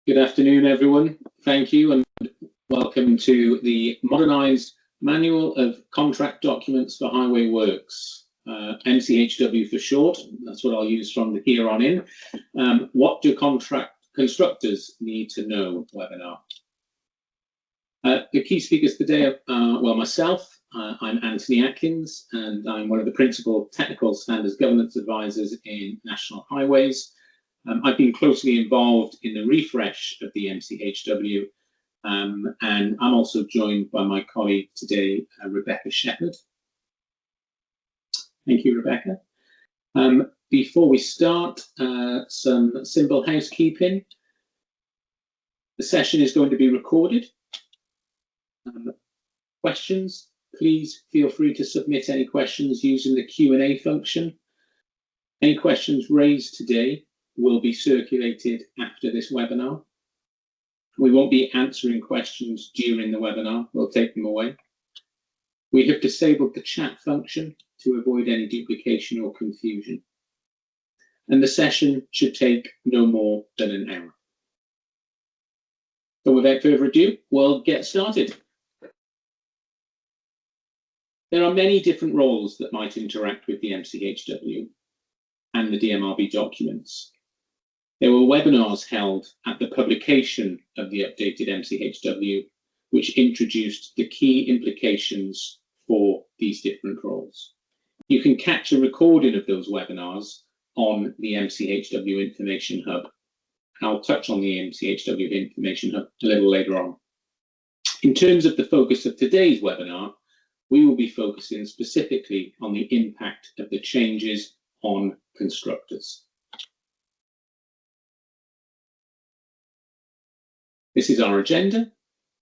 Good afternoon, everyone. Thank you and welcome to the Modernised Manual of Contract Documents for Highway Works, MCHW for short. That's what I'll use from here on in. What do constructors need to know webinar? The key speakers today are, well, myself. I'm Anthony Atkins, and I'm one of the principal technical standards governance advisors in National Highways. I've been closely involved in the refresh of the MCHW, and I'm also joined by my colleague today, Rebecca Shepherd. Thank you, Rebecca. Before we start, some simple housekeeping. The session is going to be recorded. Questions, please feel free to submit any questions using the Q&A function. Any questions raised today will be circulated after this webinar. We won't be answering questions during the webinar, we'll take them away. We have disabled the chat function to avoid any duplication or confusion. And the session should take no more than an hour. So without further ado, we'll get started. There are many different roles that might interact with the MCHW and the DMRB documents. There were webinars held at the publication of the updated MCHW, which introduced the key implications for these different roles. You can catch a recording of those webinars on the MCHW Information Hub. I'll touch on the MCHW Information Hub a little later on. In terms of the focus of today's webinar, we will be focusing specifically on the impact of the changes on constructors. This is our agenda.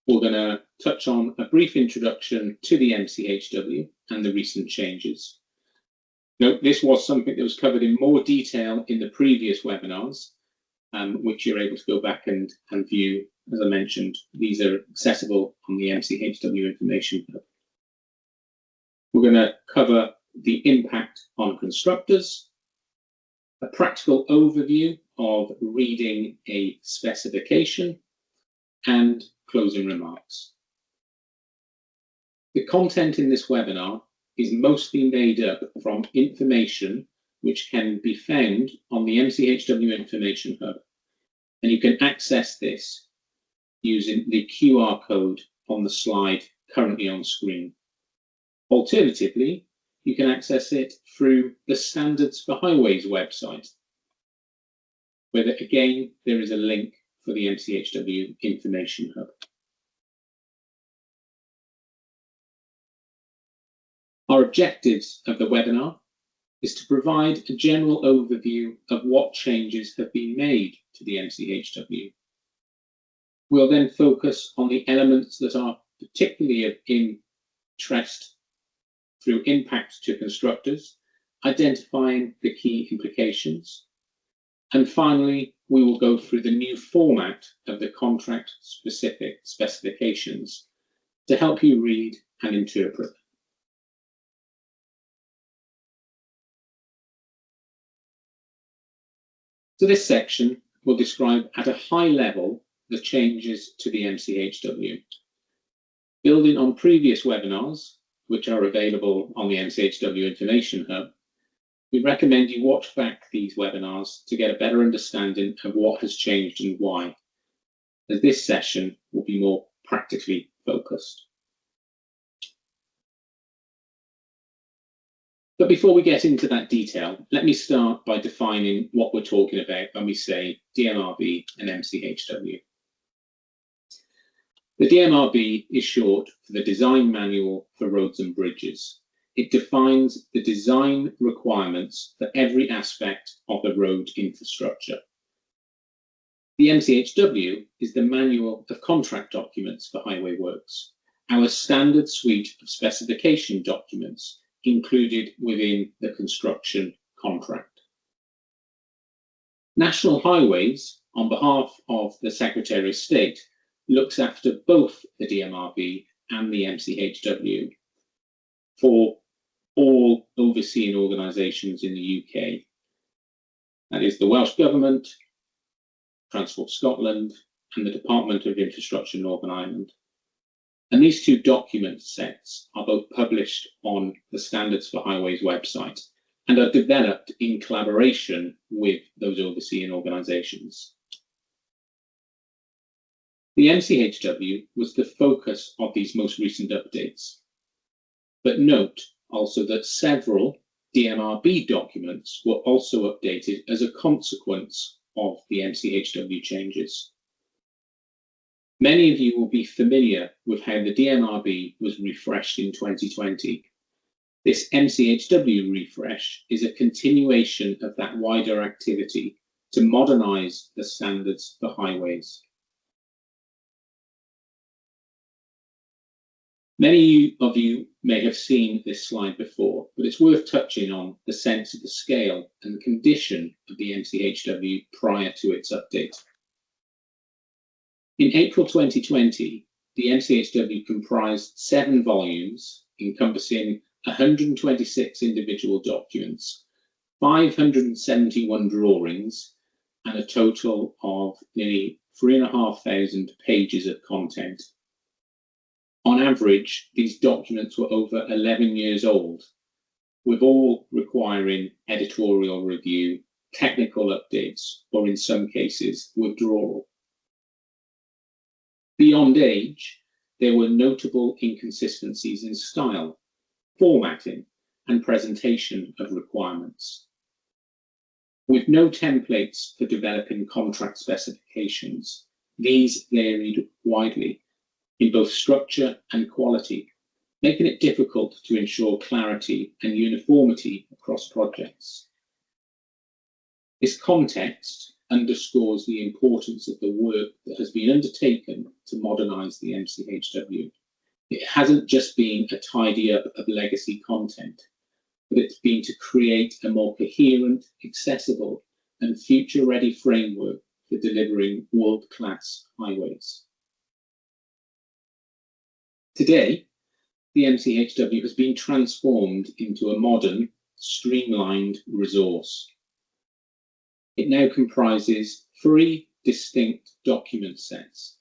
We're going to touch on a brief introduction to the MCHW and the recent changes. Note, this was something that was covered in more detail in the previous webinars, which you're able to go back and view. As I mentioned, these are accessible on the MCHW Information Hub. We're going to cover the impact on constructors, a practical overview of reading a specification, and closing remarks. The content in this webinar is mostly made up from information which can be found on the MCHW Information Hub, and you can access this using the QR code on the slide currently on screen. Alternatively, you can access it through the Standards for Highways website, where again there is a link for the MCHW Information Hub. Our objectives of the webinar is to provide a general overview of what changes have been made to the MCHW. We'll then focus on the elements that are particularly of interest through impact to constructors, identifying the key implications. And finally, we will go through the new format of the contract-specific specifications to help you read and interpret. So this section will describe at a high level the changes to the MCHW. Building on previous webinars, which are available on the MCHW Information Hub, we recommend you watch back these webinars to get a better understanding of what has changed and why, as this session will be more practically focused. But before we get into that detail, let me start by defining what we're talking about when we say DMRB and MCHW. The DMRB is short for the Design Manual for Roads and Bridges. It defines the design requirements for every aspect of the road infrastructure. The MCHW is the Manual of Contract Documents for Highway Works, our standard suite of specification documents included within the construction contract. National Highways, on behalf of the Secretary of State, looks after both the DMRB and the MCHW for all overseeing organisations in the UK. That is the Welsh Government, Transport Scotland, and the Department of Infrastructure Northern Ireland. And these two document sets are both published on the Standards for Highways website and are developed in collaboration with those overseeing organisations. The MCHW was the focus of these most recent updates, but note also that several DMRB documents were also updated as a consequence of the MCHW changes. Many of you will be familiar with how the DMRB was refreshed in 2020. This MCHW refresh is a continuation of that wider activity to modernise the standards for highways. Many of you may have seen this slide before, but it's worth touching on the sense of the scale and the condition of the MCHW prior to its update. In April 2020, the MCHW comprised 7 volumes encompassing 126 individual documents, 571 drawings, and a total of nearly 3,500 pages of content. On average, these documents were over 11 years old, with all requiring editorial review, technical updates, or in some cases, withdrawal. Beyond age, there were notable inconsistencies in style, formatting, and presentation of requirements. With no templates for developing contract specifications, these varied widely in both structure and quality, making it difficult to ensure clarity and uniformity across projects. This context underscores the importance of the work that has been undertaken to modernise the MCHW. It hasn't just been a tidy up of legacy content, but it's been to create a more coherent, accessible, and future-ready framework for delivering world-class highways. Today, the MCHW has been transformed into a modern, streamlined resource. It now comprises 3 distinct document sets,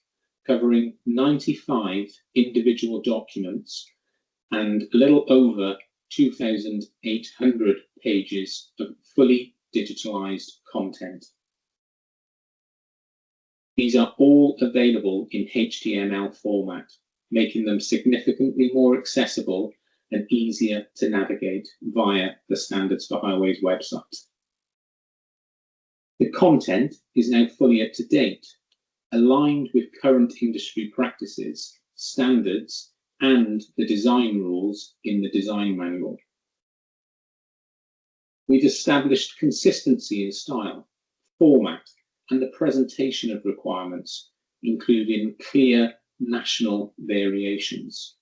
covering 95 individual documents and a little over 2,800 pages of fully digitalised content. These are all available in HTML format, making them significantly more accessible and easier to navigate via the Standards for Highways website. The content is now fully up to date, aligned with current industry practices, standards, and the design rules in the design manual. We've established consistency in style, format, and the presentation of requirements, including clear national variations.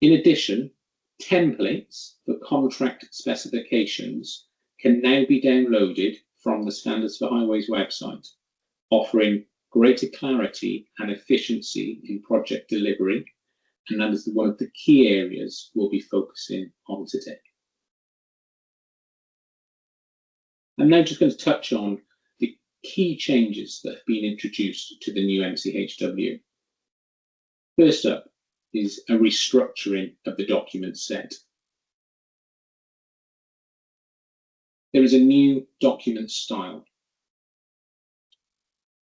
In addition, templates for contract specifications can now be downloaded from the Standards for Highways website, offering greater clarity and efficiency in project delivery, and that is one of the key areas we'll be focusing on today. I'm now just going to touch on the key changes that have been introduced to the new MCHW. First up is a restructuring of the document set. There is a new document style,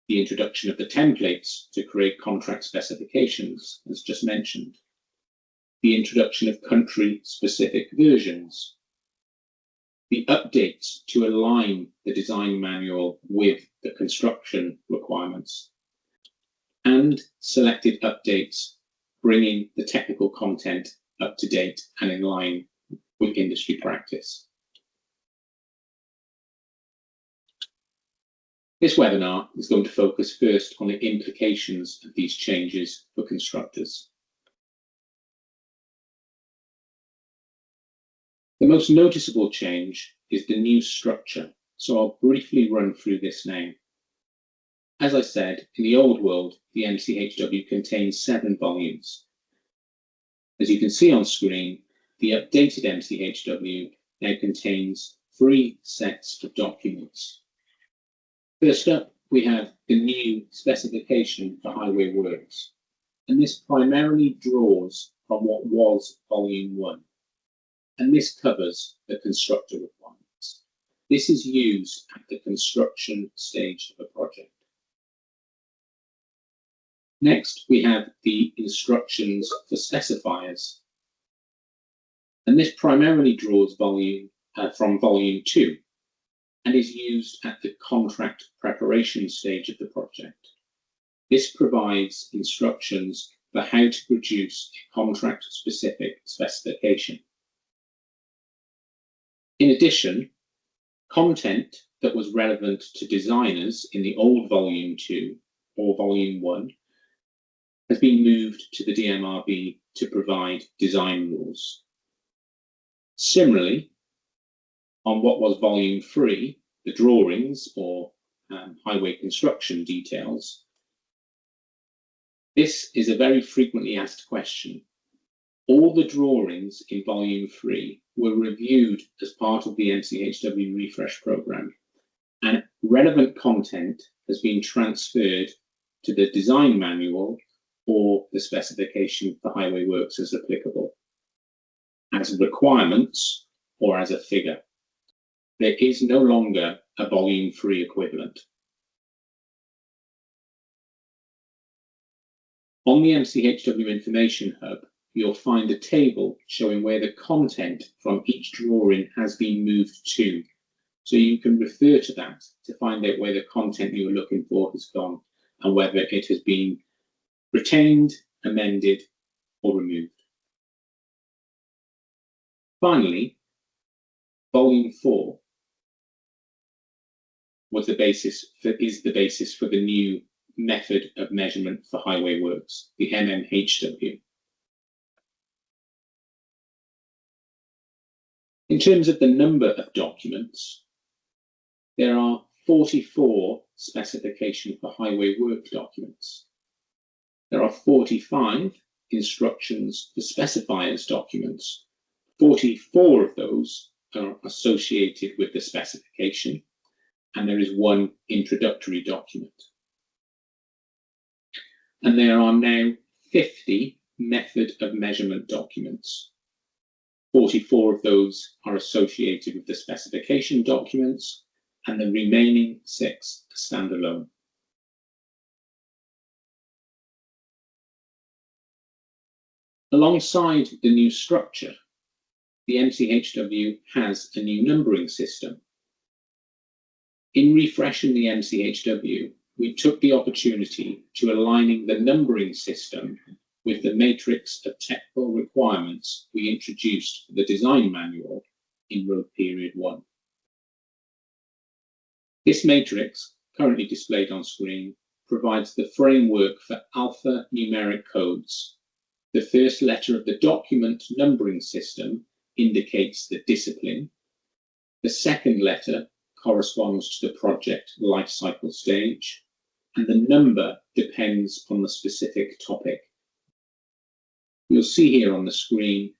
the introduction of the templates to create contract specifications, as just mentioned, the introduction of country-specific versions, the updates to align the design manual with the construction requirements, and selected updates bringing the technical content up to date and in line with industry practice. This webinar is going to focus first on the implications of these changes for constructors. The most noticeable change is the new structure, so I'll briefly run through this now. As I said, in the old world, the MCHW contains 7 volumes. As you can see on screen, the updated MCHW now contains 3 sets of documents. First up we have the new specification for highway works, and this primarily draws from what was Volume 1, and this covers the constructor requirements. This is used at the construction stage of a project. Next, we have the instructions for specifiers, and this primarily draws from Volume 2 and is used at the contract preparation stage of the project. This provides instructions for how to produce a contract-specific specification. In addition, content that was relevant to designers in the old Volume 2 or Volume 1 has been moved to the DMRB to provide design rules. Similarly, on what was Volume 3, the drawings or highway construction details, this is a very frequently asked question. All the drawings in Volume 3 were reviewed as part of the MCHW refresh programme, and relevant content has been transferred to the design manual or the specification for highway works as applicable, as requirements or as a figure. There is no longer a Volume 3 equivalent. On the MCHW Information Hub, you'll find a table showing where the content from each drawing has been moved to. So you can refer to that to find out where the content you were looking for has gone and whether it has been retained, amended, or removed. Finally, Volume 4 is the basis for the new method of measurement for highway works, the MMHW. In terms of the number of documents, there are 44 specification for highway work documents. There are 45 instructions for specifiers documents. 44 of those are associated with the specification, and there is one introductory document. And there are now 50 method of measurement documents. 44 of those are associated with the specification documents, and the remaining 6 are standalone. Alongside the new structure, the MCHW has a new numbering system. In refreshing the MCHW, we took the opportunity to aligning the numbering system with the matrix of technical requirements we introduced for the design manual in Road Period 1. This matrix, currently displayed on screen, provides the framework for alphanumeric codes. The first letter of the document numbering system indicates the discipline. The second letter corresponds to the project lifecycle stage, and the number depends on the specific topic. You'll see here on the screen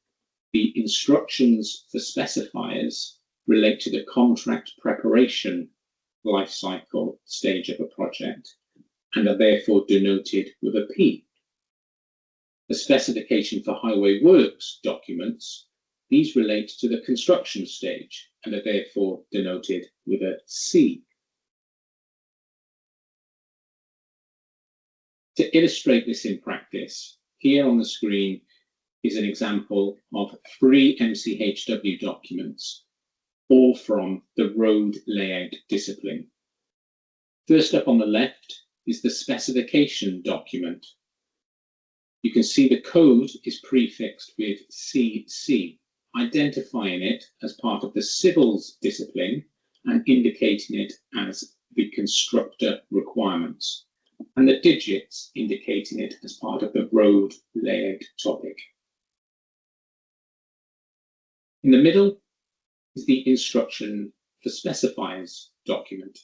the instructions for specifiers relate to the contract preparation lifecycle stage of a project and are therefore denoted with a P. The specification for highway works documents, these relate to the construction stage and are therefore denoted with a C. To illustrate this in practice, here on the screen is an example of 3 MCHW documents, all from the road layout discipline. First up on the left is the specification document. You can see the code is prefixed with CC, identifying it as part of the civils discipline and indicating it as the constructor requirements, and the digits indicating it as part of the road layout topic. In the middle is the instruction for specifiers document.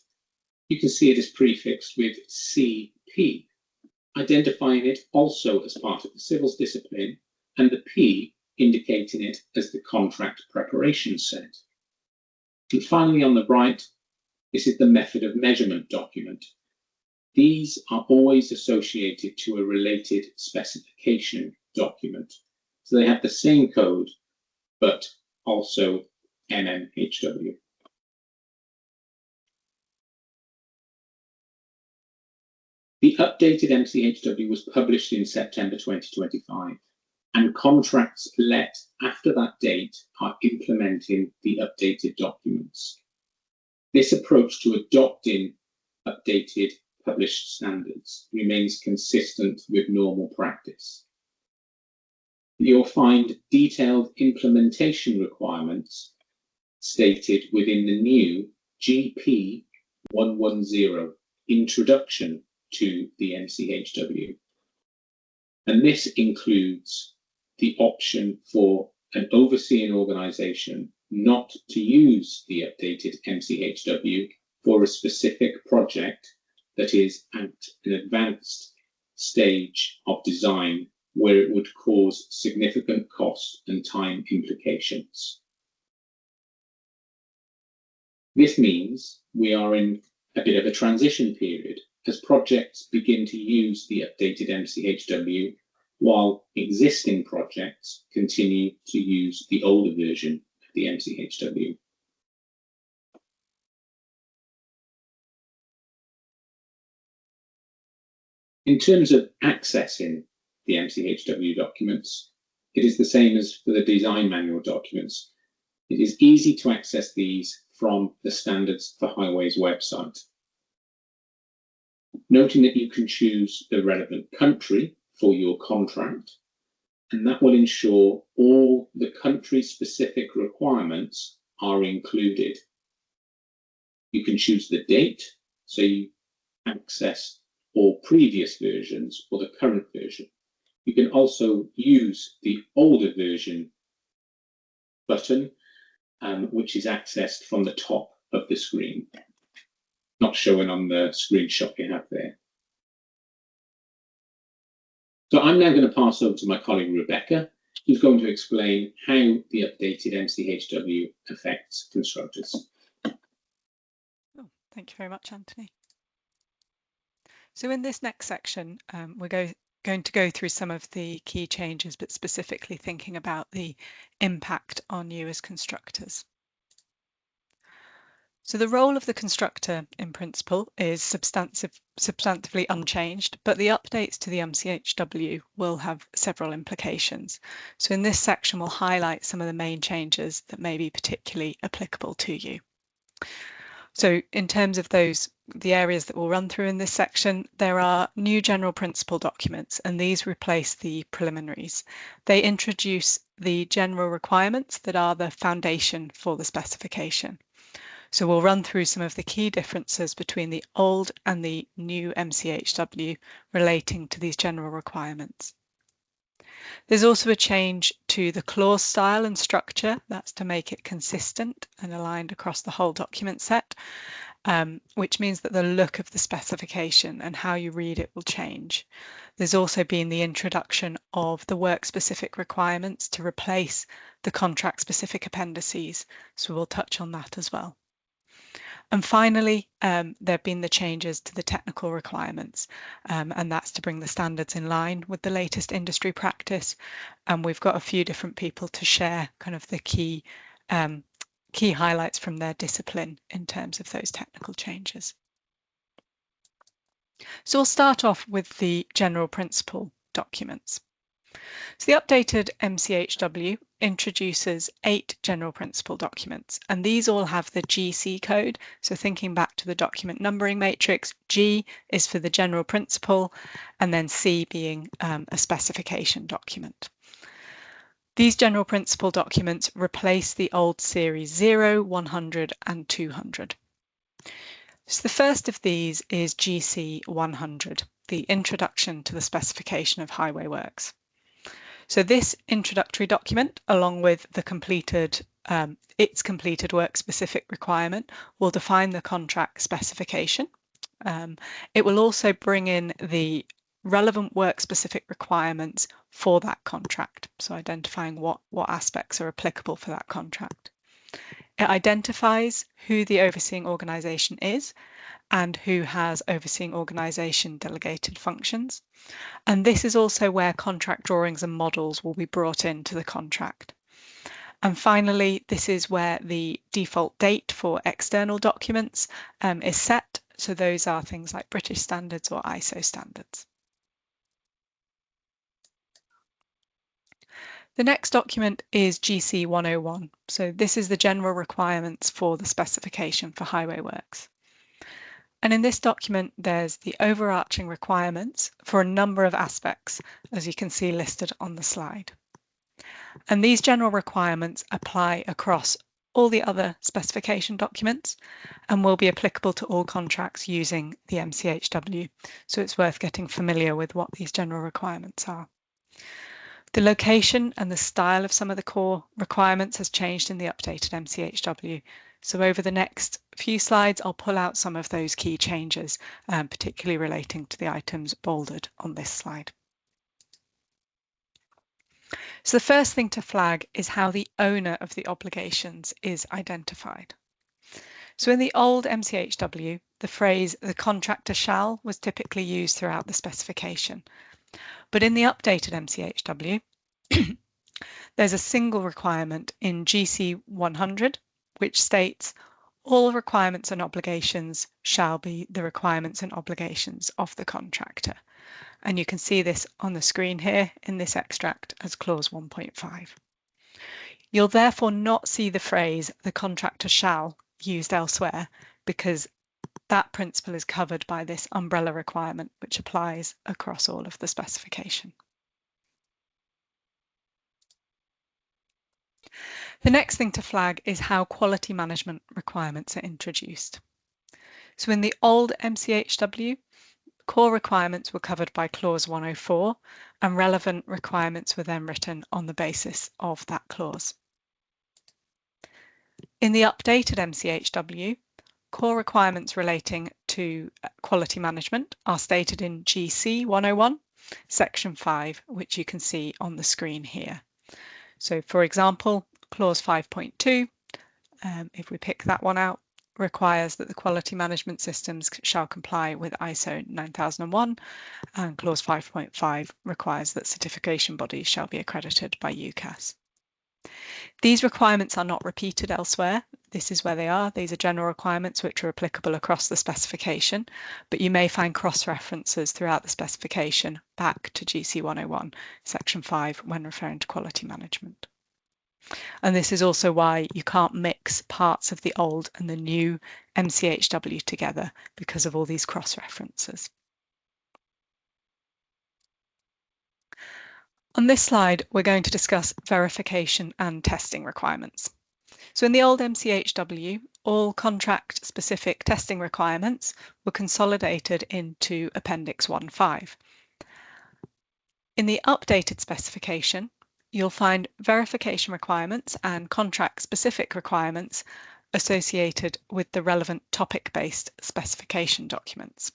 You can see it is prefixed with CP, identifying it also as part of the civils discipline, and the P indicating it as the contract preparation set. And finally on the right, this is the method of measurement document. These are always associated to a related specification document. So they have the same code, but also MMHW. The updated MCHW was published in September 2025, and contracts let after that date are implementing the updated documents. This approach to adopting updated published standards remains consistent with normal practice. You'll find detailed implementation requirements stated within the new GP 110 Introduction to the MCHW. And this includes the option for an overseeing organisation not to use the updated MCHW for a specific project that is at an advanced stage of design where it would cause significant cost and time implications. This means we are in a bit of a transition period as projects begin to use the updated MCHW while existing projects continue to use the older version of the MCHW. In terms of accessing the MCHW documents, it is the same as for the design manual documents. It is easy to access these from the Standards for Highways website. Noting that you can choose the relevant country for your contract, and that will ensure all the country-specific requirements are included. You can choose the date, so you access all previous versions or the current version. You can also use the older version button, which is accessed from the top of the screen, not showing on the screenshot you have there. So I'm now going to pass over to my colleague Rebecca, who's going to explain how the updated MCHW affects constructors. Oh, thank you very much, Anthony. So in this next section, we're going to go through some of the key changes, but specifically thinking about the impact on you as constructors. So the role of the constructor in principle is substantively unchanged, but the updates to the MCHW will have several implications. So in this section, we'll highlight some of the main changes that may be particularly applicable to you. So in terms of the areas that we'll run through in this section, there are new general principle documents, and these replace the preliminaries. They introduce the general requirements that are the foundation for the specification. So we'll run through some of the key differences between the old and the new MCHW relating to these general requirements. There's also a change to the clause style and structure. That's to make it consistent and aligned across the whole document set, which means that the look of the specification and how you read it will change. There's also been the introduction of the work-specific requirements to replace the contract-specific appendices, so we'll touch on that as well. And finally, there have been the changes to the technical requirements, and that's to bring the standards in line with the latest industry practice. And we've got a few different people to share kind of the key highlights from their discipline in terms of those technical changes. So we'll start off with the general principle documents. So the updated MCHW introduces 8 general principle documents, and these all have the GC code. So thinking back to the document numbering matrix, G is for the general principle, and then C being a specification document. These general principle documents replace the old series 0, 100 and 200. So the first of these is GC 100, the Introduction to the Specification of Highway Works. So this introductory document, along with the its completed work-specific requirement, will define the contract specification. It will also bring in the relevant work-specific requirements for that contract, so identifying what aspects are applicable for that contract. It identifies who the overseeing organisation is and who has overseeing organisation delegated functions. And this is also where contract drawings and models will be brought into the contract. And finally, this is where the default date for external documents is set. So those are things like British standards or ISO standards. The next document is GC 101. So this is the general requirements for the specification for highway works. And in this document, there's the overarching requirements for a number of aspects, as you can see listed on the slide. And these general requirements apply across all the other specification documents and will be applicable to all contracts using the MCHW. So it's worth getting familiar with what these general requirements are. The location and the style of some of the core requirements has changed in the updated MCHW. So over the next few slides, I'll pull out some of those key changes, particularly relating to the items bolded on this slide. So the first thing to flag is how the owner of the obligations is identified. So in the old MCHW, the phrase "the contractor shall" was typically used throughout the specification. But in the updated MCHW, there's a single requirement in GC 100, which states all requirements and obligations shall be the requirements and obligations of the contractor. And you can see this on the screen here in this extract as clause 1.5. You'll therefore not see the phrase "the contractor shall" used elsewhere, because that principle is covered by this umbrella requirement, which applies across all of the specification. The next thing to flag is how quality management requirements are introduced. So in the old MCHW, core requirements were covered by clause 104, and relevant requirements were then written on the basis of that clause. In the updated MCHW, core requirements relating to quality management are stated in GC 101, section 5, which you can see on the screen here. So for example, clause 5.2, if we pick that one out, requires that the quality management systems shall comply with ISO 9001, and clause 5.5 requires that certification bodies shall be accredited by UCAS. These requirements are not repeated elsewhere. This is where they are. These are general requirements which are applicable across the specification, but you may find cross-references throughout the specification back to GC 101, section 5, when referring to quality management. And this is also why you can't mix parts of the old and the new MCHW together, because of all these cross-references. On this slide, we're going to discuss verification and testing requirements. So in the old MCHW, all contract-specific testing requirements were consolidated into Appendix 1.5. In the updated specification, you'll find verification requirements and contract-specific requirements associated with the relevant topic-based specification documents.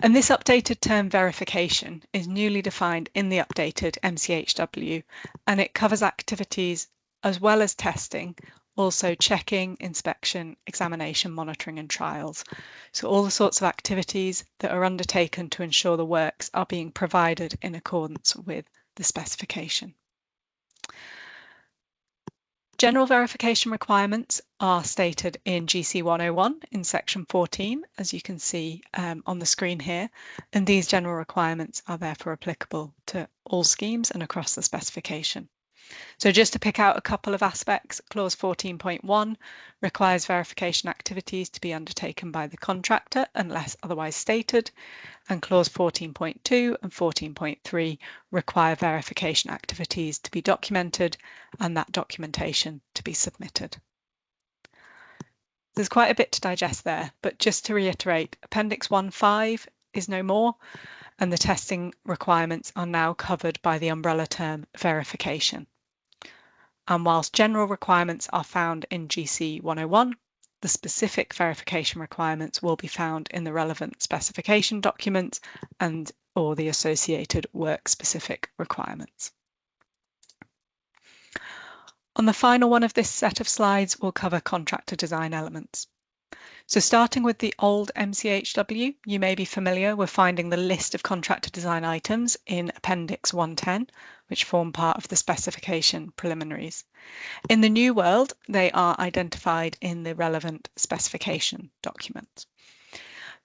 And this updated term verification is newly defined in the updated MCHW, and it covers activities as well as testing, also checking, inspection, examination, monitoring and trials. So all the sorts of activities that are undertaken to ensure the works are being provided in accordance with the specification. General verification requirements are stated in GC 101 in section 14, as you can see on the screen here, and these general requirements are therefore applicable to all schemes and across the specification. So just to pick out a couple of aspects, clause 14.1 requires verification activities to be undertaken by the contractor unless otherwise stated, and clause 14.2 and 14.3 require verification activities to be documented and that documentation to be submitted. There's quite a bit to digest there, but just to reiterate, Appendix 1.5 is no more, and the testing requirements are now covered by the umbrella term verification. And whilst general requirements are found in GC 101, the specific verification requirements will be found in the relevant specification documents and or the associated work-specific requirements. On the final one of this set of slides, we'll cover contractor design elements. So starting with the old MCHW, you may be familiar with finding the list of contractor design items in Appendix 110, which form part of the specification preliminaries. In the new world, they are identified in the relevant specification document.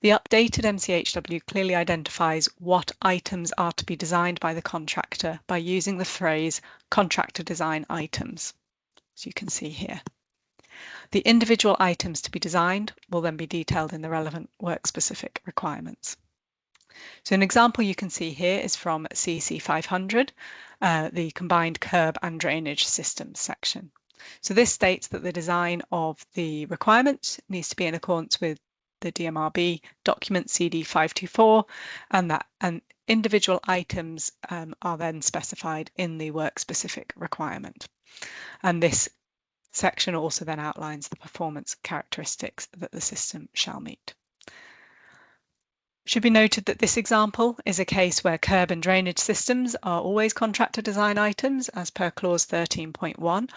The updated MCHW clearly identifies what items are to be designed by the contractor by using the phrase contractor design items, as you can see here. The individual items to be designed will then be detailed in the relevant work-specific requirements. So an example you can see here is from CC 500, the Combined Curb and Drainage Systems section. So this states that the design of the requirements needs to be in accordance with the DMRB document CD 524, and individual items are then specified in the work-specific requirement. And this section also then outlines the performance characteristics that the system shall meet. It should be noted that this example is a case where curb and drainage systems are always contractor design items as per clause 13.1,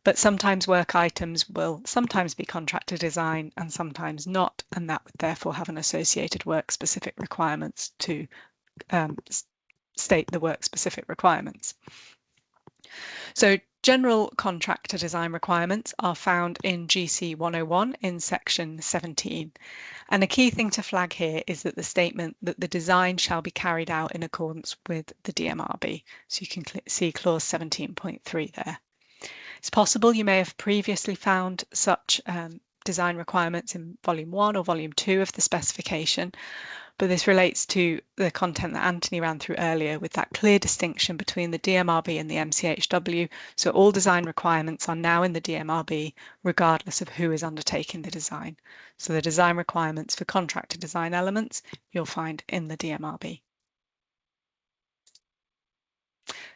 but sometimes work items will sometimes be contractor design and sometimes not, and that would therefore have an associated work-specific requirements to state the work-specific requirements. So general contractor design requirements are found in GC 101 in section 17. And a key thing to flag here is that the statement that the design shall be carried out in accordance with the DMRB. So you can see clause 17.3 there. It's possible you may have previously found such design requirements in volume 1 or volume 2 of the specification, but this relates to the content that Anthony ran through earlier with that clear distinction between the DMRB and the MCHW. So all design requirements are now in the DMRB regardless of who is undertaking the design. So the design requirements for contractor design elements you'll find in the DMRB.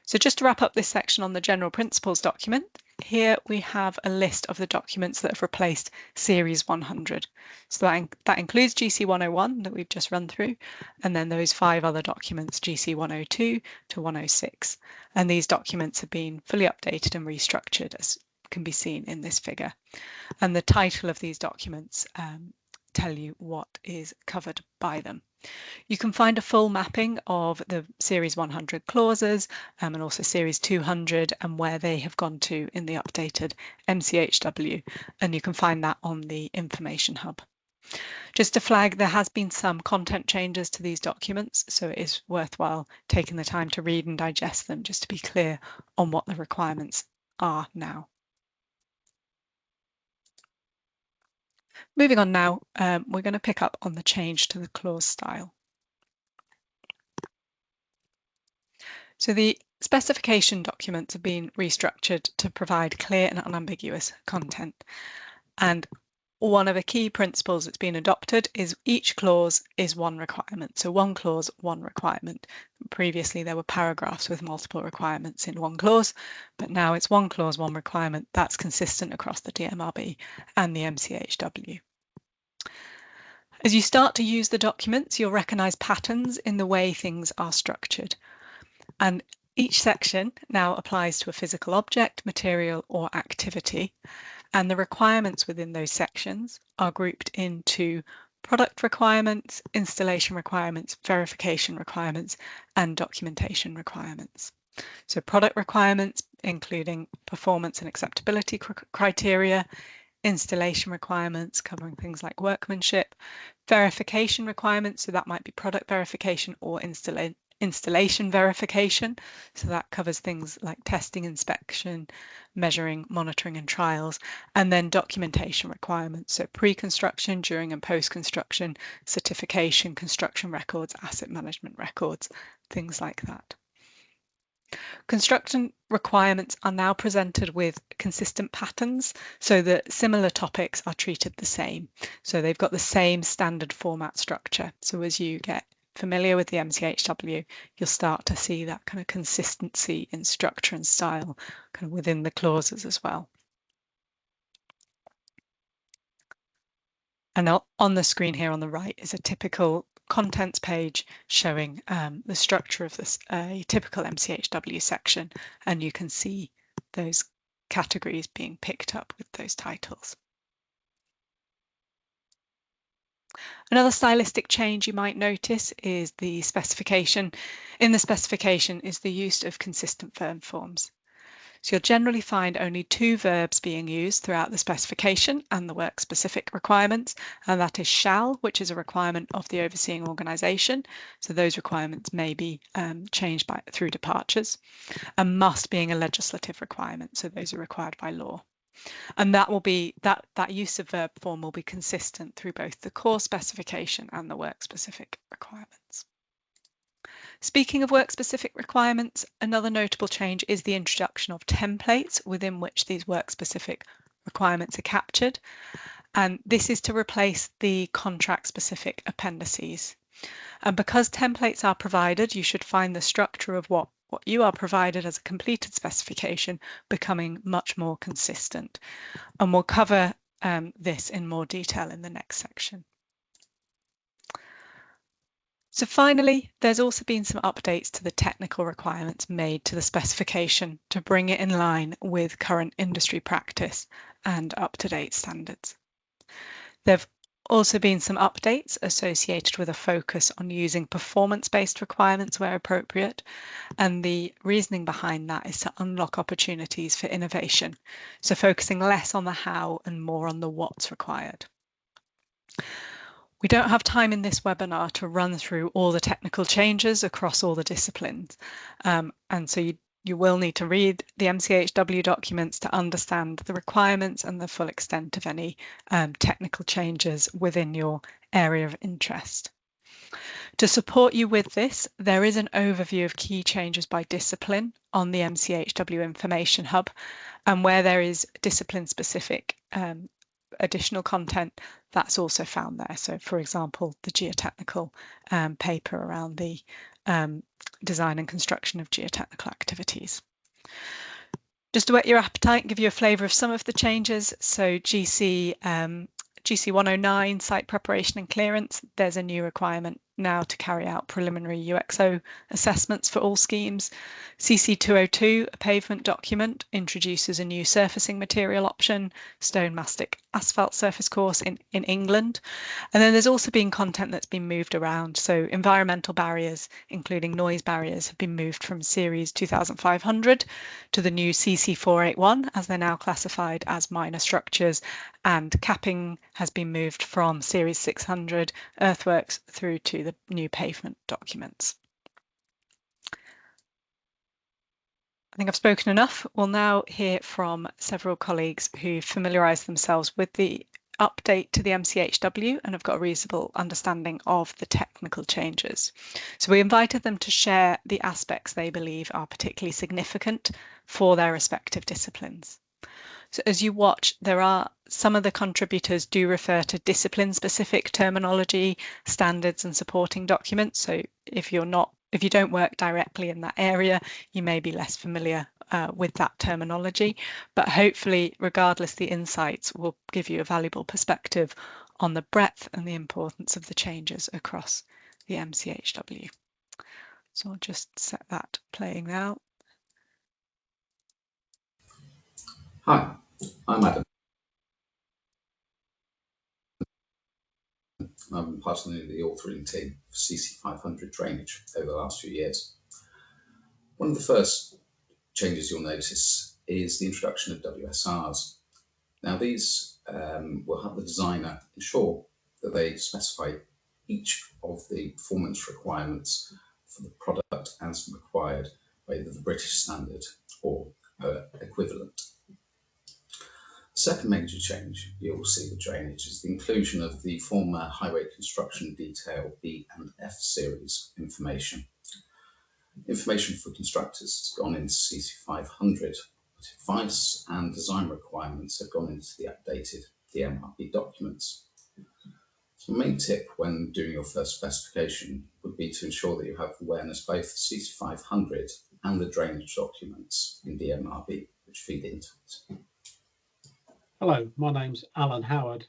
So just to wrap up this section on the general principles document, here we have a list of the documents that have replaced Series 100. So that includes GC 101 that we've just run through, and then those 5 other documents, GC 102 to 106. And these documents have been fully updated and restructured, as can be seen in this figure. And the title of these documents tell you what is covered by them. You can find a full mapping of the Series 100 clauses and also Series 200 and where they have gone to in the updated MCHW, and you can find that on the Information Hub. Just to flag, there has been some content changes to these documents, so it is worthwhile taking the time to read and digest them just to be clear on what the requirements are now. Moving on now, we're going to pick up on the change to the clause style. So the specification documents have been restructured to provide clear and unambiguous content. And one of the key principles that's been adopted is each clause is one requirement. So one clause, one requirement. Previously, there were paragraphs with multiple requirements in one clause, but now it's one clause, one requirement. That's consistent across the DMRB and the MCHW. As you start to use the documents, you'll recognise patterns in the way things are structured. And each section now applies to a physical object, material, or activity. And the requirements within those sections are grouped into product requirements, installation requirements, verification requirements, and documentation requirements. So product requirements, including performance and acceptability criteria, installation requirements covering things like workmanship, verification requirements, so that might be product verification or installation verification, so that covers things like testing, inspection, measuring, monitoring and trials, and then documentation requirements, so pre-construction, during and post-construction, certification, construction records, asset management records, things like that. Construction requirements are now presented with consistent patterns so that similar topics are treated the same. So they've got the same standard format structure. So as you get familiar with the MCHW, you'll start to see that kind of consistency in structure and style kind of within the clauses as well. And on the screen here on the right is a typical contents page showing the structure of this typical MCHW section, and you can see those categories being picked up with those titles. Another stylistic change you might notice is the specification. In the specification is the use of consistent verb forms. So you'll generally find only two verbs being used throughout the specification and the work-specific requirements, and that is shall, which is a requirement of the overseeing organisation. So those requirements may be changed through departures, and must being a legislative requirement. So those are required by law. And that will be that use of verb form will be consistent through both the core specification and the work-specific requirements. Speaking of work-specific requirements, another notable change is the introduction of templates within which these work-specific requirements are captured. And this is to replace the contract-specific appendices. And because templates are provided, you should find the structure of what you are provided as a completed specification becoming much more consistent. And we'll cover this in more detail in the next section. So finally, there's also been some updates to the technical requirements made to the specification to bring it in line with current industry practice and up-to-date standards. There've also been some updates associated with a focus on using performance-based requirements where appropriate, and the reasoning behind that is to unlock opportunities for innovation, so focusing less on the how and more on the what's required. We don't have time in this webinar to run through all the technical changes across all the disciplines, and so you will need to read the MCHW documents to understand the requirements and the full extent of any technical changes within your area of interest. To support you with this, there is an overview of key changes by discipline on the MCHW Information Hub, and where there is discipline-specific additional content, that's also found there. So, for example, the geotechnical paper around the design and construction of geotechnical activities. Just to whet your appetite and give you a flavour of some of the changes. So GC 109, site preparation and clearance, there's a new requirement now to carry out preliminary UXO assessments for all schemes. CC 202, a pavement document, introduces a new surfacing material option, stone mastic asphalt surface course in England. And then there's also been content that's been moved around. So environmental barriers, including noise barriers, have been moved from series 2500 to the new CC 481, as they're now classified as minor structures, and capping has been moved from series 600 earthworks through to the new pavement documents. I think I've spoken enough. We'll now hear from several colleagues who familiarised themselves with the update to the MCHW and have got a reasonable understanding of the technical changes. So we invited them to share the aspects they believe are particularly significant for their respective disciplines. So as you watch, there are some of the contributors do refer to discipline-specific terminology, standards and supporting documents. So if you don't work directly in that area, you may be less familiar with that terminology. But hopefully, regardless, the insights will give you a valuable perspective on the breadth and the importance of the changes across the MCHW. So I'll just set that playing now. Hi, I'm Adam. I'm part of the authoring team for CC 500 drainage over the last few years. One of the first changes you'll notice is the introduction of WSRs. Now these will have the designer ensure that they specify each of the performance requirements for the product as required by either the British standard or equivalent. The second major change you will see with drainage is the inclusion of the former highway construction detail B and F series information. Information for constructors has gone into CC 500, but advice and design requirements have gone into the updated DMRB documents. So the main tip when doing your first specification would be to ensure that you have awareness both of CC 500 and the drainage documents in DMRB, which feed into it. Hello, my name's Alan Howard.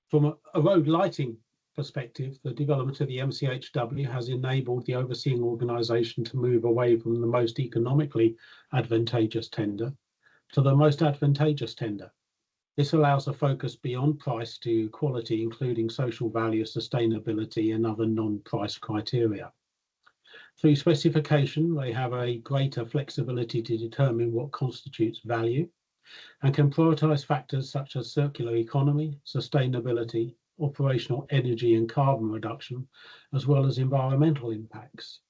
From a road lighting perspective, the development of the MCHW has enabled the overseeing organisation to move away from the most economically advantageous tender to the most advantageous tender. This allows a focus beyond price to quality, including social value, sustainability, and other non-price criteria. Through specification, they have a greater flexibility to determine what constitutes value and can prioritise factors such as circular economy, sustainability, operational energy and carbon reduction, as well as environmental impacts.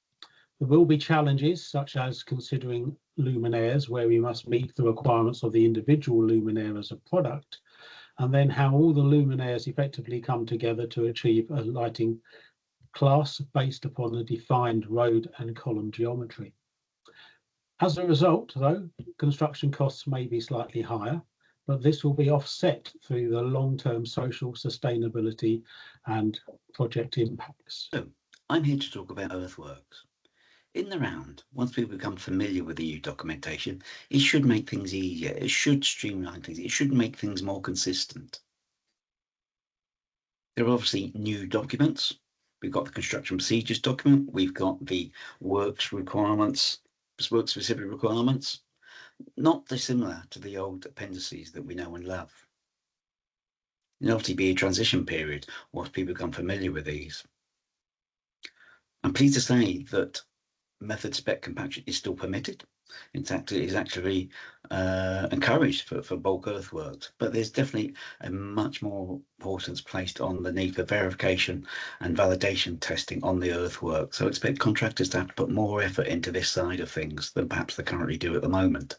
There will be challenges such as considering luminaires, where we must meet the requirements of the individual luminaire as a product, and then how all the luminaires effectively come together to achieve a lighting class based upon a defined road and column geometry. As a result, though, construction costs may be slightly higher, but this will be offset through the long-term social sustainability and project impacts. So, I'm here to talk about earthworks. In the round, once people become familiar with the EU documentation, it should make things easier, it should streamline things, it should make things more consistent. There are obviously new documents. We've got the construction procedures document, we've got the works requirements, work specific requirements, not dissimilar to the old appendices that we know and love. There'll obviously be a transition period once people become familiar with these. I'm pleased to say that method spec compaction is still permitted. In fact, it is actually encouraged for bulk earthworks, but there's definitely a much more importance placed on the need for verification and validation testing on the earthwork. So I expect contractors to have to put more effort into this side of things than perhaps they currently do at the moment.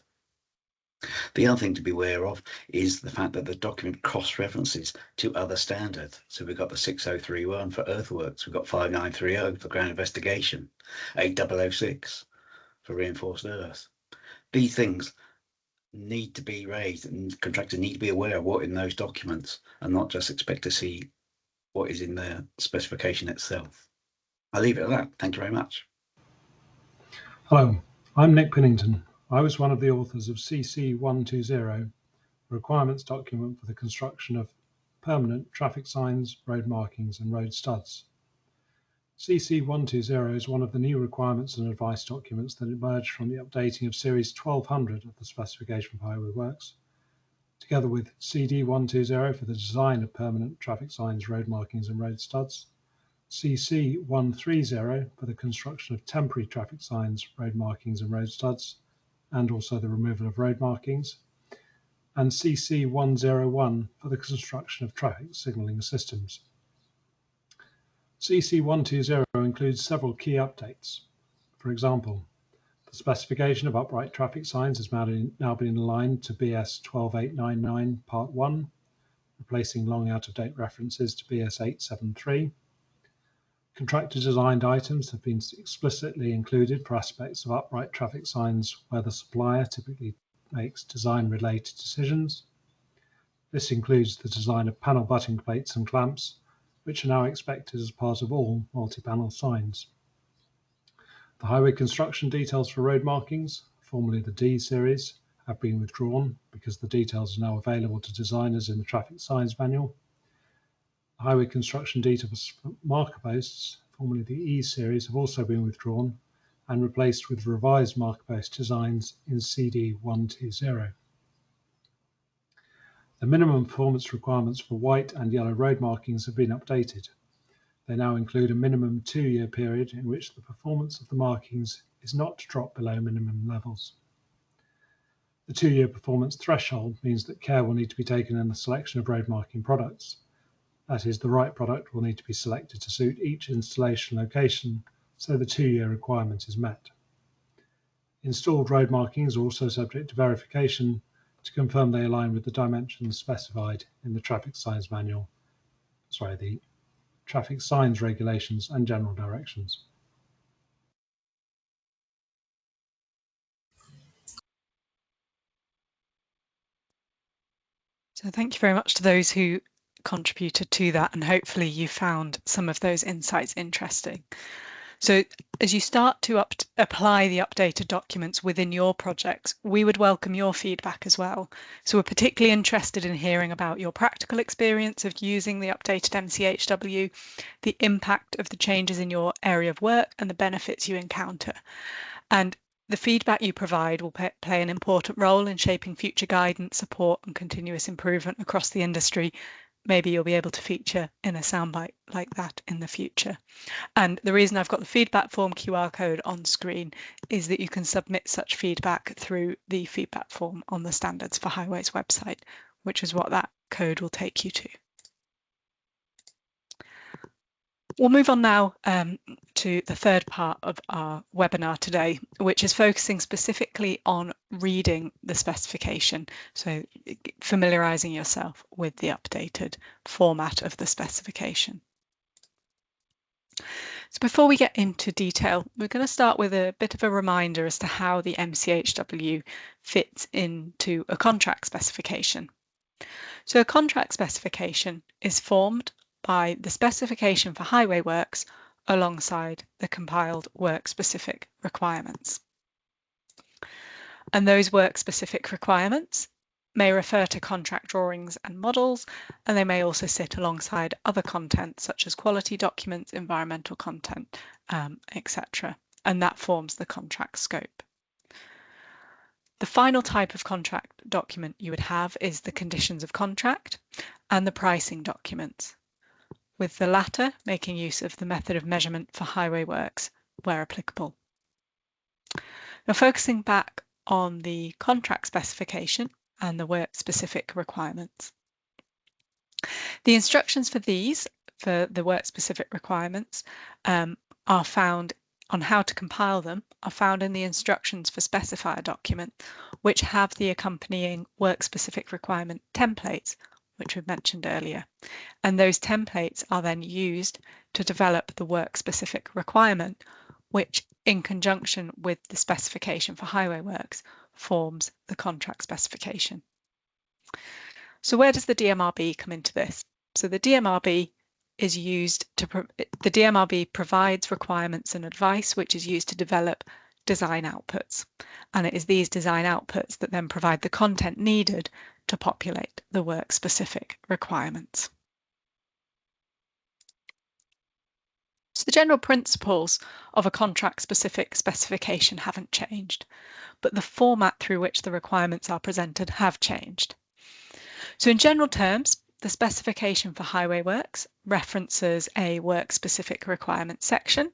The other thing to be aware of is the fact that the document cross-references to other standards. So we've got the 6031 for earthworks, we've got 5930 for ground investigation, 8006 for reinforced earth. These things need to be raised and contractors need to be aware of what in those documents and not just expect to see what is in the specification itself. I'll leave it at that. Thank you very much. Hello, I'm Nick Pinnington. I was one of the authors of CC 120, a requirements document for the construction of permanent traffic signs, road markings and road studs. CC 120 is one of the new requirements and advice documents that emerged from the updating of Series 1200 of the specification for highway works, together with CD 120 for the design of permanent traffic signs, road markings and road studs, CC 130 for the construction of temporary traffic signs, road markings and road studs, and also the removal of road markings, and CC 101 for the construction of traffic signalling systems. CC 120 includes several key updates. For example, the specification of upright traffic signs has now been aligned to BS 12899 Part 1, replacing long out-of-date references to BS 873. Contractor designed items have been explicitly included for aspects of upright traffic signs where the supplier typically makes design-related decisions. This includes the design of panel butting plates and clamps, which are now expected as part of all multi-panel signs. The highway construction details for road markings, formerly the D series, have been withdrawn because the details are now available to designers in the traffic signs manual. The highway construction details for marker posts, formerly the E series, have also been withdrawn and replaced with revised marker post designs in CD 120. The minimum performance requirements for white and yellow road markings have been updated. They now include a minimum 2-year period in which the performance of the markings is not to drop below minimum levels. The 2-year performance threshold means that care will need to be taken in the selection of road marking products. That is, the right product will need to be selected to suit each installation location, so the 2-year requirement is met. Installed road markings are also subject to verification to confirm they align with the dimensions specified in the traffic signs regulations and general directions. So thank you very much to those who contributed to that, and hopefully you found some of those insights interesting. So as you start to apply the updated documents within your projects, we would welcome your feedback as well. So we're particularly interested in hearing about your practical experience of using the updated MCHW, the impact of the changes in your area of work and the benefits you encounter. And The feedback you provide will play an important role in shaping future guidance, support and continuous improvement across the industry. Maybe you'll be able to feature in a soundbite like that in the future. And the reason I've got the feedback form QR code on screen is that you can submit such feedback through the feedback form on the Standards for Highways website, which is what that code will take you to. We'll move on now to the third part of our webinar today, which is focusing specifically on reading the specification, so familiarising yourself with the updated format of the specification. So before we get into detail, we're going to start with a bit of a reminder as to how the MCHW fits into a contract specification. So a contract specification is formed by the specification for highway works alongside the compiled work-specific requirements. And those work-specific requirements may refer to contract drawings and models, and they may also sit alongside other content such as quality documents, environmental content, etc. And that forms the contract scope. The final type of contract document you would have is the conditions of contract and the pricing documents, with the latter making use of the method of measurement for highway works where applicable. Now, focusing back on the contract specification and the work-specific requirements. The instructions for the work-specific requirements, are found on how to compile them, are found in the instructions for specifier document, which have the accompanying work-specific requirement templates, which we've mentioned earlier. And those templates are then used to develop the work-specific requirement, which in conjunction with the specification for highway works forms the contract specification. So where does the DMRB come into this? So the DMRB is used to, the DMRB provides requirements and advice which is used to develop design outputs. And it is these design outputs that then provide the content needed to populate the work-specific requirements. So the general principles of a contract-specific specification haven't changed, but the format through which the requirements are presented have changed. So in general terms, the specification for highway works references a work-specific requirement section,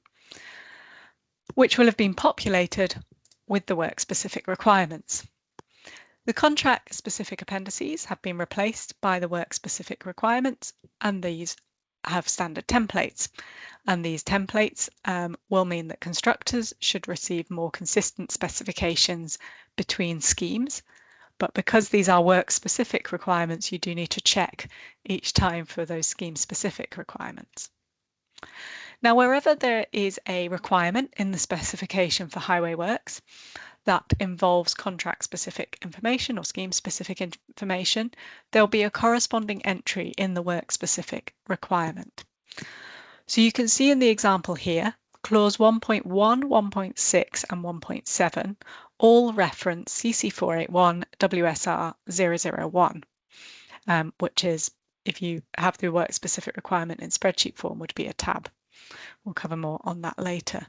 which will have been populated with the work-specific requirements. The contract-specific appendices have been replaced by the work-specific requirements, and these have standard templates. And these templates will mean that constructors should receive more consistent specifications between schemes. But because these are work-specific requirements, you do need to check each time for those scheme-specific requirements. Now, wherever there is a requirement in the specification for highway works that involves contract-specific information or scheme-specific information, there'll be a corresponding entry in the work-specific requirement. So you can see in the example here, clause 1.1, 1.6 and 1.7 all reference CC 481 WSR 001, which is, if you have the work-specific requirement in spreadsheet form, would be a tab. We'll cover more on that later.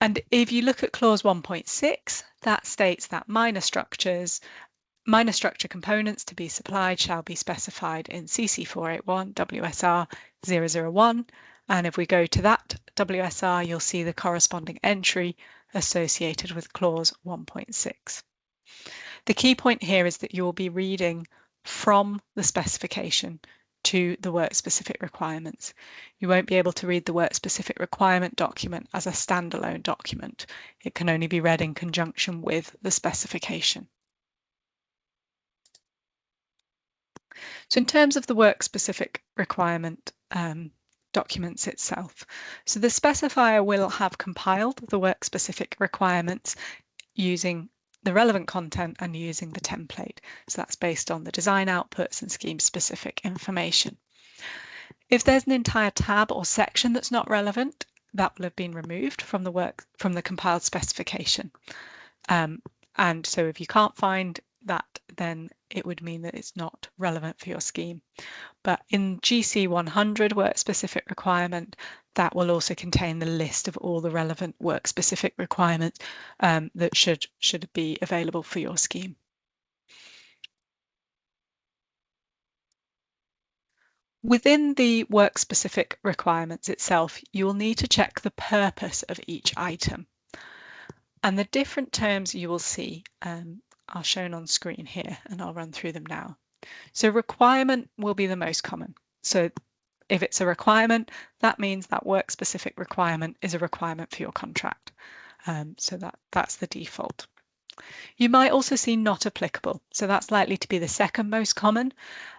And if you look at clause 1.6, that states that minor structure components to be supplied shall be specified in CC 481 WSR 001. And if we go to that WSR, you'll see the corresponding entry associated with clause 1.6. The key point here is that you will be reading from the specification to the work-specific requirements. You won't be able to read the work-specific requirement document as a standalone document. It can only be read in conjunction with the specification. So in terms of the work-specific requirement documents itself, so the specifier will have compiled the work-specific requirements using the relevant content and using the template. So that's based on the design outputs and scheme-specific information. If there's an entire tab or section that's not relevant, that will have been removed from the compiled specification. And so if you can't find that then it would mean that it's not relevant for your scheme. But in GC 100 work specific requirement, that will also contain the list of all the relevant work specific requirements that should be available for your scheme. Within the work specific requirements itself, you will need to check the purpose of each item. And the different terms you will see are shown on screen here, and I'll run through them now. So requirement will be the most common. So if it's a requirement, that means that work specific requirement is a requirement for your contract. So that's the default. You might also see not applicable. So that's likely to be the second most common.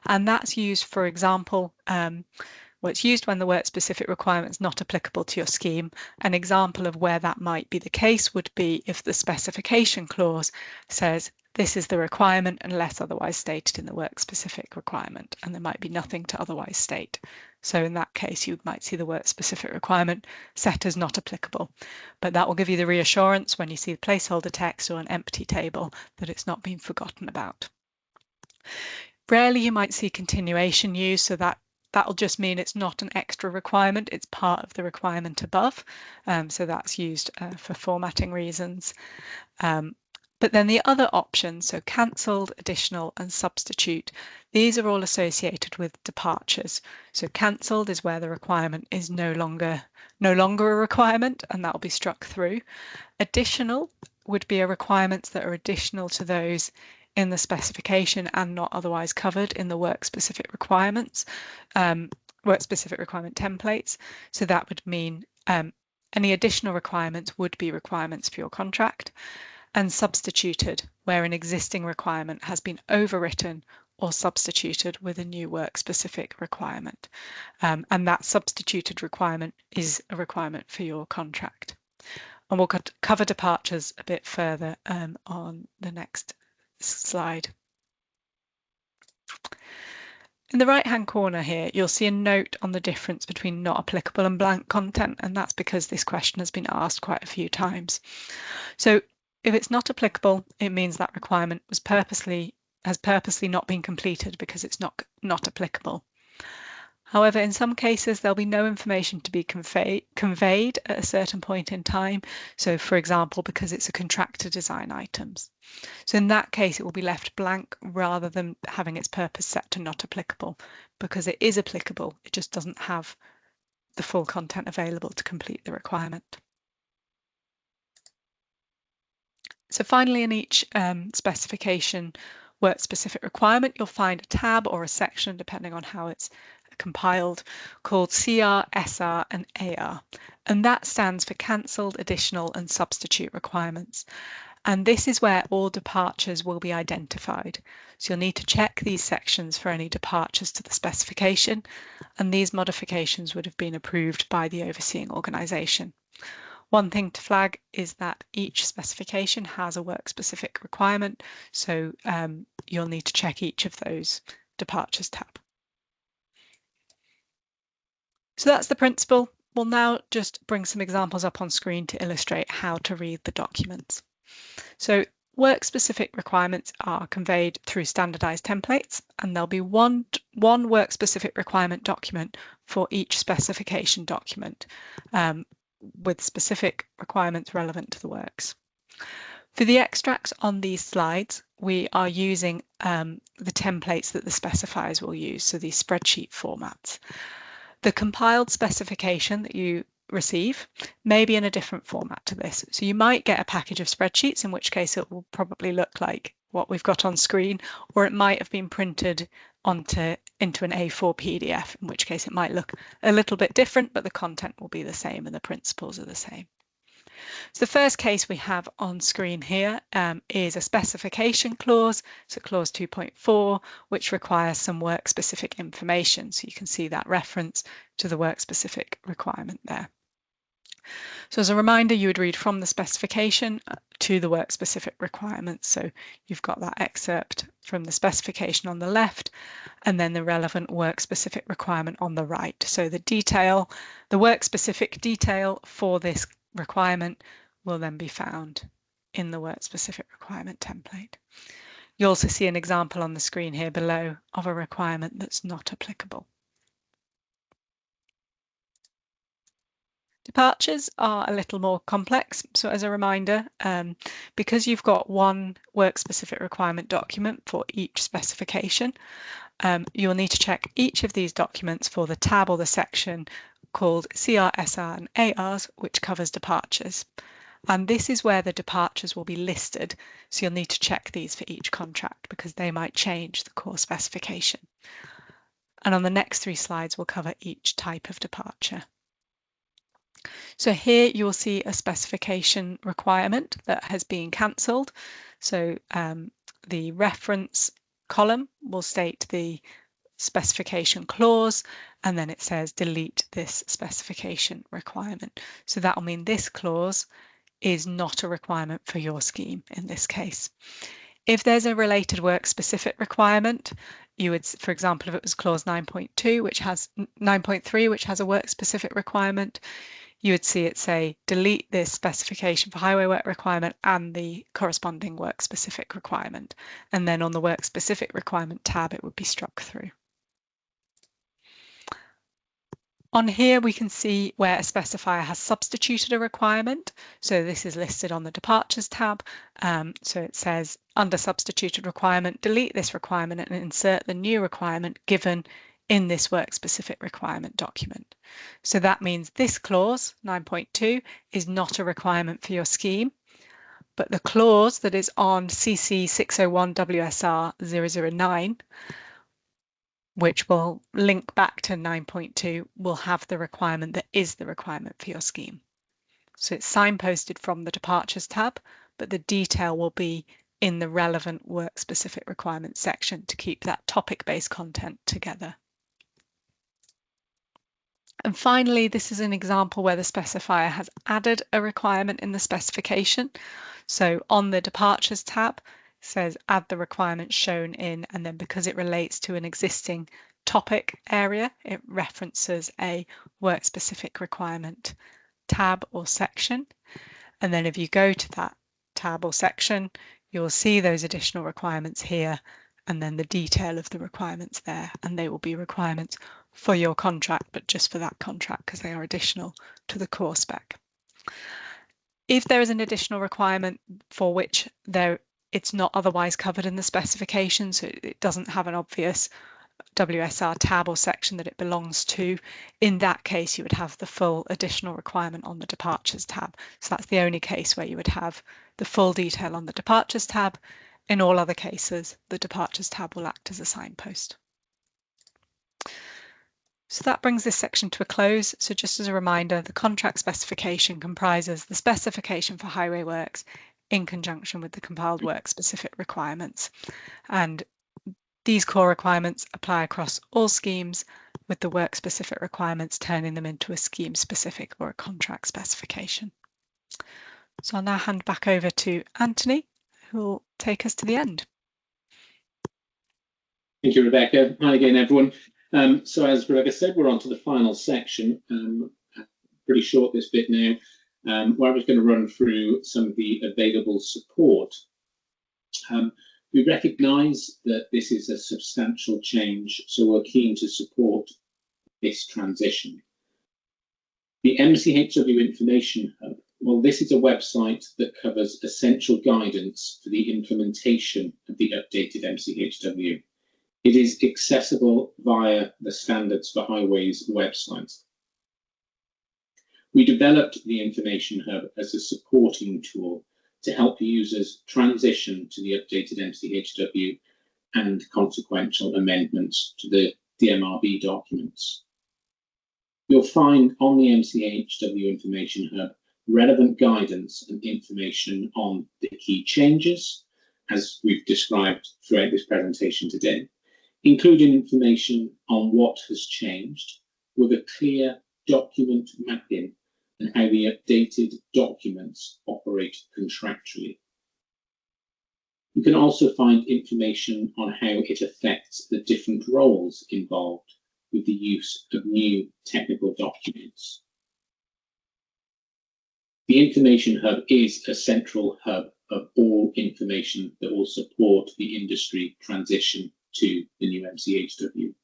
And that's used, for example, it's used when the work specific requirement is not applicable to your scheme. An example of where that might be the case would be if the specification clause says this is the requirement unless otherwise stated in the work specific requirement, and there might be nothing to otherwise state. So in that case, you might see the work specific requirement set as not applicable, but that will give you the reassurance when you see the placeholder text or an empty table that it's not been forgotten about. Rarely you might see continuation used, so that'll just mean it's not an extra requirement, it's part of the requirement above. So that's used for formatting reasons. But then the other options, so cancelled, additional and substitute, these are all associated with departures. So cancelled is where the requirement is no longer a requirement, and that will be struck through. Additional would be a requirements that are additional to those in the specification and not otherwise covered in the work specific requirements, work specific requirement templates. So that would mean any additional requirements would be requirements for your contract. And substituted, where an existing requirement has been overwritten or substituted with a new work specific requirement. And that substituted requirement is a requirement for your contract. And we'll cover departures a bit further on the next slide. In the right-hand corner here, you'll see a note on the difference between not applicable and blank content, and that's because this question has been asked quite a few times. So if it's not applicable, it means that requirement has purposely not been completed because it's not applicable. However, in some cases, there'll be no information to be conveyed at a certain point in time. So, for example, because it's a contractor design items. So in that case, it will be left blank rather than having its purpose set to not applicable, because it is applicable. It just doesn't have the full content available to complete the requirement. So finally, in each specification work specific requirement, you'll find a tab or a section, depending on how it's compiled, called CR, SR and AR. And that stands for cancelled, additional and substitute requirements. And this is where all departures will be identified. So you'll need to check these sections for any departures to the specification, and these modifications would have been approved by the overseeing organisation. One thing to flag is that each specification has a work-specific requirement, so you'll need to check each of those departures tab. So that's the principle. We'll now just bring some examples up on screen to illustrate how to read the documents. So work-specific requirements are conveyed through standardized templates, and there'll be one work-specific requirement document for each specification document, with specific requirements relevant to the works. For the extracts on these slides, we are using the templates that the specifiers will use, so these spreadsheet formats. The compiled specification that you receive may be in a different format to this. So you might get a package of spreadsheets, in which case it will probably look like what we've got on screen, or it might have been printed into an A4 PDF, in which case it might look a little bit different, but the content will be the same and the principles are the same. So the first case we have on screen here is a specification clause, so clause 2.4, which requires some work-specific information. So you can see that reference to the work-specific requirement there. So as a reminder, you would read from the specification to the work-specific requirements. So you've got that excerpt from the specification on the left, and then the relevant work-specific requirement on the right. So the detail, the work-specific detail for this requirement will then be found in the work-specific requirement template. You also see an example on the screen here below of a requirement that's not applicable. Departures are a little more complex. So as a reminder, because you've got one work-specific requirement document for each specification, you'll need to check each of these documents for the tab or the section called CR, SR and ARs, which covers departures. And this is where the departures will be listed. So you'll need to check these for each contract because they might change the core specification. And on the next 3 slides, we'll cover each type of departure. So here you will see a specification requirement that has been cancelled. So the reference column will state the specification clause, and then it says delete this specification requirement. So that will mean this clause is not a requirement for your scheme in this case. If there's a related work specific requirement, you would, for example, if it was clause 9.2, which has 9.3, which has a work specific requirement, you would see it say delete this specification for highway work requirement and the corresponding work specific requirement. And then on the work specific requirement tab, it would be struck through. On here, we can see where a specifier has substituted a requirement. So this is listed on the Departures tab. So it says under substituted requirement, delete this requirement and insert the new requirement given in this work-specific requirement document. So that means this clause, 9.2, is not a requirement for your scheme, but the clause that is on CC 601 WSR 009, which will link back to 9.2, will have the requirement that is the requirement for your scheme. So it's signposted from the Departures tab, but the detail will be in the relevant work-specific requirements section to keep that topic-based content together. And finally, this is an example where the specifier has added a requirement in the specification. So on the Departures tab, it says add the requirement shown in, and then because it relates to an existing topic area, it references a work-specific requirement tab or section. And then if you go to that tab or section, you'll see those additional requirements here, and then the detail of the requirements there, and they will be requirements for your contract, but just for that contract because they are additional to the core spec. If there is an additional requirement for which it's not otherwise covered in the specification, so it doesn't have an obvious WSR tab or section that it belongs to, in that case you would have the full additional requirement on the Departures tab. So that's the only case where you would have the full detail on the Departures tab. In all other cases, the Departures tab will act as a signpost. So that brings this section to a close. So just as a reminder, the contract specification comprises the specification for highway works in conjunction with the compiled work-specific requirements. And these core requirements apply across all schemes, with the work-specific requirements turning them into a scheme-specific or a contract specification. So I'll now hand back over to Anthony, who will take us to the end. Thank you, Rebecca. Hi again, everyone. So as Rebecca said, we're on to the final section. Pretty short this bit now, where I was going to run through some of the available support. We recognise that this is a substantial change, so we're keen to support this transition. The MCHW Information Hub, well, this is a website that covers essential guidance for the implementation of the updated MCHW. It is accessible via the Standards for Highways website. We developed the Information Hub as a supporting tool to help users transition to the updated MCHW and consequential amendments to the DMRB documents. You'll find on the MCHW Information Hub relevant guidance and information on the key changes, as we've described throughout this presentation today, including information on what has changed with a clear document mapping and how the updated documents operate contractually. You can also find information on how it affects the different roles involved with the use of new technical documents. The Information Hub is a central hub of all information that will support the industry transition to the new MCHW.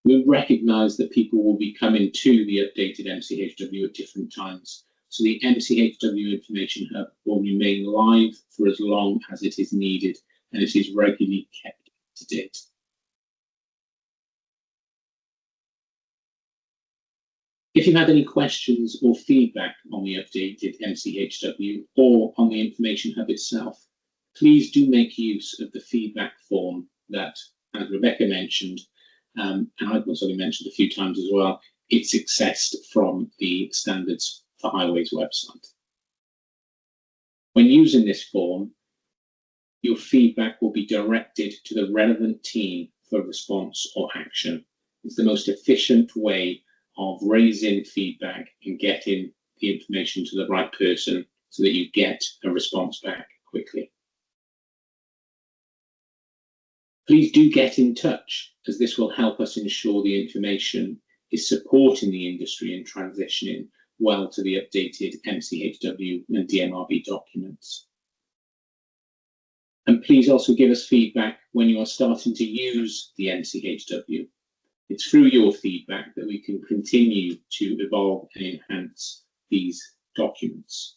We recognise that people will be coming to the updated MCHW at different times, so the MCHW Information Hub will remain live for as long as it is needed, and it is regularly kept up to date. If you have any questions or feedback on the updated MCHW or on the Information Hub itself, please do make use of the feedback form that, as Rebecca mentioned, and I've also mentioned a few times as well, it's accessed from the Standards for Highways website. When using this form, your feedback will be directed to the relevant team for response or action. It's the most efficient way of raising feedback and getting the information to the right person so that you get a response back quickly. Please do get in touch, as this will help us ensure the information is supporting the industry in transitioning well to the updated MCHW and DMRB documents. And please also give us feedback when you are starting to use the MCHW. It's through your feedback that we can continue to evolve and enhance these documents.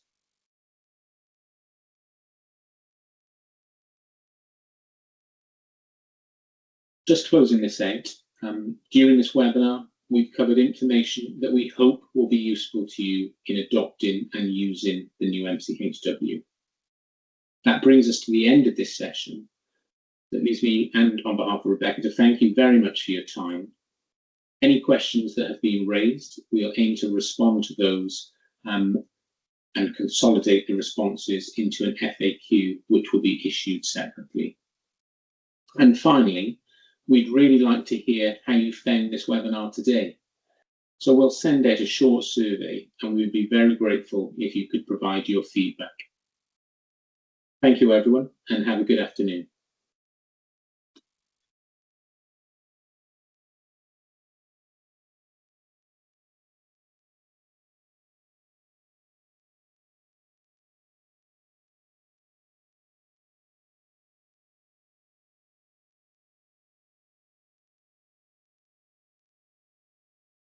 Just closing this out, during this webinar, we've covered information that we hope will be useful to you in adopting and using the new MCHW. That brings us to the end of this session. That leaves me, and on behalf of Rebecca, to thank you very much for your time. Any questions that have been raised, we'll aim to respond to those and consolidate the responses into an FAQ, which will be issued separately. And finally, we'd really like to hear how you found this webinar today. So we'll send out a short survey, and we'd be very grateful if you could provide your feedback. Thank you, everyone, and have a good afternoon.